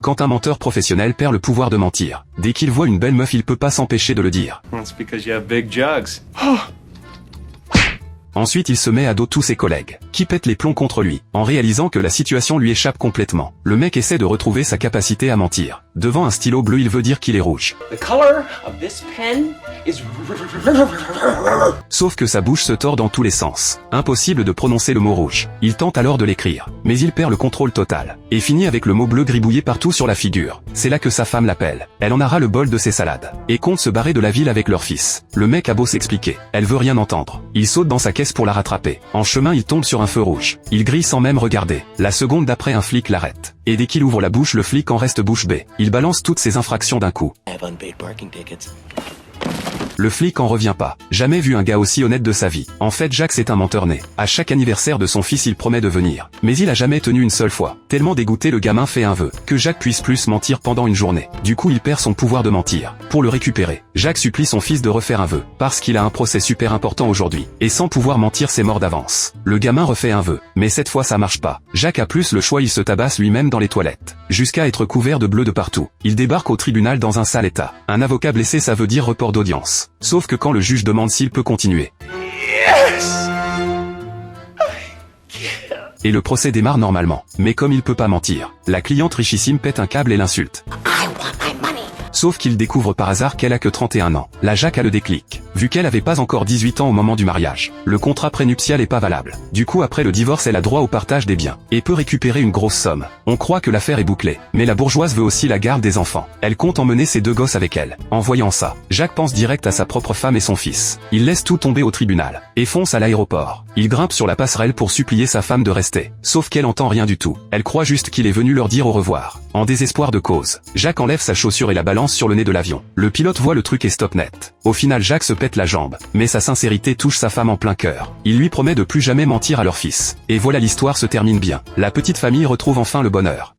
Quand un menteur professionnel perd le pouvoir de mentir, dès qu'il voit une belle meuf il peut pas s'empêcher de le dire. That's because you have big jugs. Ensuite il se met à dos tous ses collègues, qui pètent les plombs contre lui, en réalisant que la situation lui échappe complètement. Le mec essaie de retrouver sa capacité à mentir. Devant un stylo bleu il veut dire qu'il est rouge. The color of this pen is... Sauf que sa bouche se tord dans tous les sens. Impossible de prononcer le mot rouge. Il tente alors de l'écrire, mais il perd le contrôle total, et finit avec le mot bleu gribouillé partout sur la figure. C'est là que sa femme l'appelle. Elle en a ras le bol de ses salades, et compte se barrer de la ville avec leur fils. Le mec a beau s'expliquer, elle veut rien entendre. Il saute dans sa caisse pour la rattraper. En chemin il tombe sur un feu rouge. Il grille sans même regarder. La seconde d'après un flic l'arrête. Et dès qu'il ouvre la bouche le flic en reste bouche bée. Il balance toutes ses infractions d'un coup. I have unpaid parking tickets. Le flic en revient pas. Jamais vu un gars aussi honnête de sa vie. En fait Jax est un menteur né. À chaque anniversaire de son fils il promet de venir. Mais il a jamais tenu une seule fois. Tellement dégoûté le gamin fait un vœu. Que Jack puisse plus mentir pendant une journée. Du coup il perd son pouvoir de mentir. Pour le récupérer, Jack supplie son fils de refaire un vœu. Parce qu'il a un procès super important aujourd'hui. Et sans pouvoir mentir c'est mort d'avance. Le gamin refait un vœu. Mais cette fois ça marche pas. Jack a plus le choix, il se tabasse lui-même dans les toilettes. Jusqu'à être couvert de bleu de partout. Il débarque au tribunal dans un sale état. Un avocat blessé ça veut dire report d'audience. Sauf que quand le juge demande s'il peut continuer. Yes! Et le procès démarre normalement. Mais comme il peut pas mentir, la cliente richissime pète un câble et l'insulte. Sauf qu'il découvre par hasard qu'elle a que 31 ans. Là Jack a le déclic, vu qu'elle avait pas encore 18 ans au moment du mariage. Le contrat prénuptial est pas valable. Du coup après le divorce elle a droit au partage des biens, et peut récupérer une grosse somme. On croit que l'affaire est bouclée, mais la bourgeoise veut aussi la garde des enfants. Elle compte emmener ses deux gosses avec elle. En voyant ça, Jack pense direct à sa propre femme et son fils. Il laisse tout tomber au tribunal, et fonce à l'aéroport. Il grimpe sur la passerelle pour supplier sa femme de rester. Sauf qu'elle entend rien du tout. Elle croit juste qu'il est venu leur dire au revoir. En désespoir de cause, Jack enlève sa chaussure et la balance sur le nez de l'avion. Le pilote voit le truc et stoppe net. Au final Jack se pète la jambe, mais sa sincérité touche sa femme en plein cœur. Il lui promet de plus jamais mentir à leur fils. Et voilà, l'histoire se termine bien. La petite famille retrouve enfin le bonheur.